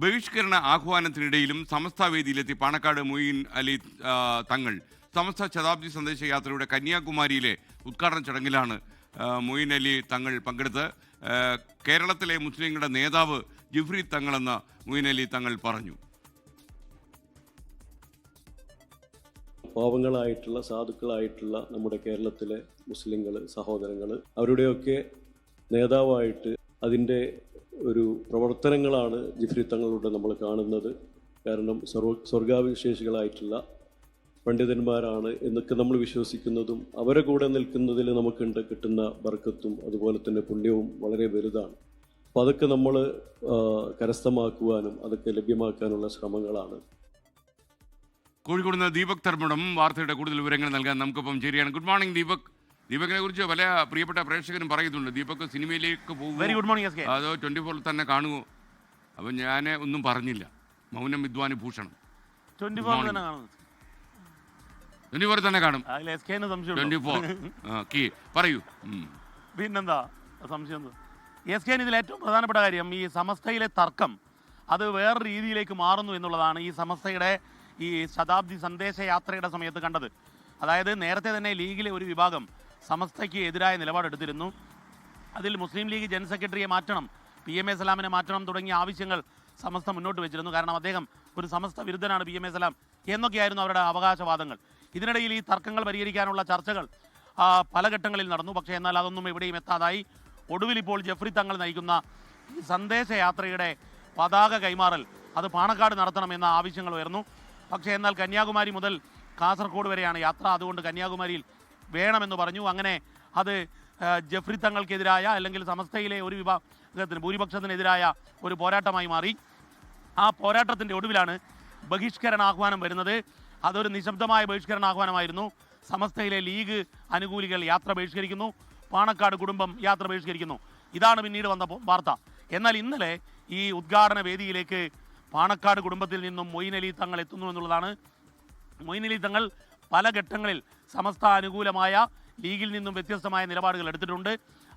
ബഹിഷ്കരണ ആഹ്വാനത്തിനിടയിലും സമസ്ത വേദിയിലെത്തി പാണക്കാട് മൊയ്ൻ അലി തങ്ങൾ സമസ്ത ശതാബ്ദി സന്ദേശയാത്രയുടെ കന്യാകുമാരിയിലെ ഉദ്ഘാടന ചടങ്ങിലാണ് മൊയ്ൻ അലി തങ്ങൾ പങ്കെടുത്ത് കേരളത്തിലെ മുസ്ലിങ്ങളുടെ നേതാവ് ജിഫ്രി തങ്ങളെന്ന് മൊയ്ൻ അലി തങ്ങൾ പറഞ്ഞു. പാവങ്ങളായിട്ടുള്ള സാധുക്കളായിട്ടുള്ള നമ്മുടെ കേരളത്തിലെ മുസ്ലിങ്ങൾ സഹോദരങ്ങൾ അവരുടെയൊക്കെ നേതാവായിട്ട് അതിൻ്റെ ഒരു പ്രവർത്തനങ്ങളാണ് ജിഫ്രി തങ്ങളുടെ നമ്മൾ കാണുന്നത്. കാരണം സ്വർഗാവിശേഷികളായിട്ടുള്ള പണ്ഡിതന്മാരാണ് എന്നൊക്കെ നമ്മൾ വിശ്വസിക്കുന്നതും അവരെ കൂടെ നിൽക്കുന്നതിൽ നമുക്കുണ്ട് കിട്ടുന്ന ബർക്കത്തും അതുപോലെ തന്നെ പുണ്യവും വളരെ വലുതാണ്. അപ്പോൾ അതൊക്കെ നമ്മൾ കരസ്ഥമാക്കുവാനും അതൊക്കെ ലഭ്യമാക്കാനുള്ള ശ്രമങ്ങളാണ്. കോഴിക്കോട് നിന്ന് ദീപക് ധർമ്മടം വാർത്തയുടെ കൂടുതൽ വിവരങ്ങൾ നൽകാൻ നമുക്കൊപ്പം ചേരുകയാണ്. Good morning Deepak. ദീപകിനെ കുറിച്ച് പല പ്രിയപ്പെട്ട പ്രേക്ഷകരും പറയുന്നുണ്ട്, ദീപക് സിനിമയിലേക്ക് പോകും, അതോ 24 തന്നെ കാണുമോ? അപ്പം ഞാൻ ഒന്നും പറഞ്ഞില്ല, മൗനം വിദ്വാന് ഭൂഷണം. 24 തന്നെ കാണും. 24 പറയൂ. പിന്നെന്താ സംശയം? എസ് കെ ഇതിൽ ഏറ്റവും പ്രധാനപ്പെട്ട കാര്യം ഈ സമസ്തയിലെ തർക്കം അത് വേറെ രീതിയിലേക്ക് മാറുന്നു എന്നുള്ളതാണ് ഈ സമസ്തയുടെ ഈ ശതാബ്ദി സന്ദേശയാത്രയുടെ സമയത്ത് കണ്ടത്. അതായത് നേരത്തെ തന്നെ ലീഗിലെ ഒരു വിഭാഗം സമസ്തയ്ക്ക് എതിരായ നിലപാടെടുത്തിരുന്നു. അതിൽ മുസ്ലിം ലീഗ് ജനറൽ സെക്രട്ടറിയെ മാറ്റണം, PMA സലാമിനെ മാറ്റണം തുടങ്ങിയ ആവശ്യങ്ങൾ സമസ്ത മുന്നോട്ട് വെച്ചിരുന്നു. കാരണം അദ്ദേഹം ഒരു സമസ്ത വിരുദ്ധനാണ് PMA സലാം എന്നൊക്കെയായിരുന്നു അവരുടെ അവകാശവാദങ്ങൾ. ഇതിനിടയിൽ ഈ തർക്കങ്ങൾ പരിഹരിക്കാനുള്ള ചർച്ചകൾ പല ഘട്ടങ്ങളിൽ നടന്നു. പക്ഷേ എന്നാൽ അതൊന്നും എവിടെയും എത്താതായി. ഒടുവിൽ ഇപ്പോൾ ജഫ്രി തങ്ങൾ നയിക്കുന്ന ഈ സന്ദേശയാത്രയുടെ പതാക കൈമാറൽ അത് പാണക്കാട് നടത്തണമെന്ന ആവശ്യങ്ങൾ ഉയർന്നു. പക്ഷേ എന്നാൽ കന്യാകുമാരി മുതൽ കാസർഗോഡ് വരെയാണ് യാത്ര, അതുകൊണ്ട് കന്യാകുമാരിയിൽ വേണമെന്ന് പറഞ്ഞു. അങ്ങനെ അത് ജഫ്രി തങ്ങൾക്കെതിരായ അല്ലെങ്കിൽ സമസ്തയിലെ ഒരു വിഭാഗത്തിന് ഭൂരിപക്ഷത്തിനെതിരായ ഒരു പോരാട്ടമായി മാറി. ആ പോരാട്ടത്തിൻ്റെ ഒടുവിലാണ് ബഹിഷ്കരണ ആഹ്വാനം വരുന്നത്. അതൊരു നിശബ്ദമായ ബഹിഷ്കരണ ആഹ്വാനമായിരുന്നു. സമസ്തയിലെ ലീഗ് അനുകൂലികൾ യാത്ര ബഹിഷ്കരിക്കുന്നു, പാണക്കാട് കുടുംബം യാത്ര ബഹിഷ്കരിക്കുന്നു. ഇതാണ് പിന്നീട് വന്ന വാർത്ത. എന്നാൽ ഇന്നലെ ഈ ഉദ്ഘാടന വേദിയിലേക്ക് പാണക്കാട് കുടുംബത്തിൽ നിന്നും മൊയ്ൻ അലി തങ്ങൾ എത്തുന്നു എന്നുള്ളതാണ്. മൊയ്ൻ അലി തങ്ങൾ പല ഘട്ടങ്ങളിൽ സമസ്ത അനുകൂലമായ ലീഗിൽ നിന്നും വ്യത്യസ്തമായ നിലപാടുകൾ എടുത്തിട്ടുണ്ട്.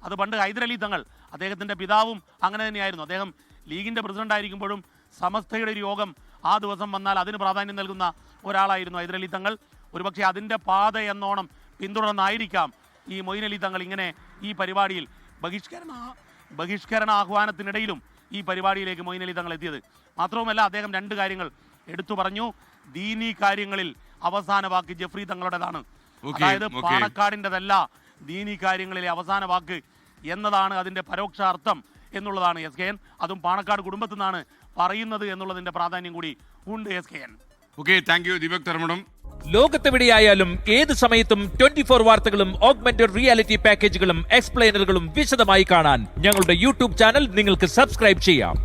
അത് പണ്ട് ഹൈദരലി തങ്ങൾ, അദ്ദേഹത്തിൻ്റെ പിതാവും അങ്ങനെ തന്നെയായിരുന്നു. അദ്ദേഹം ലീഗിൻ്റെ പ്രസിഡന്റ് ആയിരിക്കുമ്പോഴും സമസ്തയുടെ ഒരു യോഗം ആ ദിവസം വന്നാൽ അതിന് പ്രാധാന്യം നൽകുന്ന ഒരാളായിരുന്നു ഹൈദരലി തങ്ങൾ. ഒരുപക്ഷെ അതിൻ്റെ പാത എന്നോണം പിന്തുടർന്നായിരിക്കാം ഈ മൊയ്ൻ അലി തങ്ങൾ ഇങ്ങനെ ഈ പരിപാടിയിൽ ബഹിഷ്കരണ ആഹ്വാനത്തിനിടയിലും ഈ പരിപാടിയിലേക്ക് മൊയ്ൻ അലി തങ്ങൾ എത്തിയത്. മാത്രവുമല്ല അദ്ദേഹം 2 കാര്യങ്ങൾ എടുത്തു പറഞ്ഞു. ദീനീ കാര്യങ്ങളിൽ അവസാന വാക്ക് ജഫ്രി തങ്ങളുടേതാണ്. അതായത് പാണക്കാടിൻ്റെതല്ല ദീനീ കാര്യങ്ങളിലെ അവസാന വാക്ക് എന്നതാണ് അതിൻ്റെ പരോക്ഷ അർത്ഥം എന്നുള്ളതാണ് SKN. അതും പാണക്കാട് കുടുംബത്തിൽ നിന്നാണ് പറയുന്നത് എന്നുള്ളതിൻ്റെ പ്രാധാന്യം കൂടി ഉണ്ട് SKN. Okay, thank you Deepak Dharmadam. ലോകത്തെവിടെയായാലും ഏത് സമയത്തും 24 വാർത്തകളും ഓഗ്മെന്റഡ് റിയാലിറ്റി പാക്കേജുകളും എക്സ്പ്ലെയിനറുകളും വിശദമായി കാണാൻ ഞങ്ങളുടെ YouTube ചാനൽ നിങ്ങൾക്ക് സബ്സ്ക്രൈബ് ചെയ്യാം.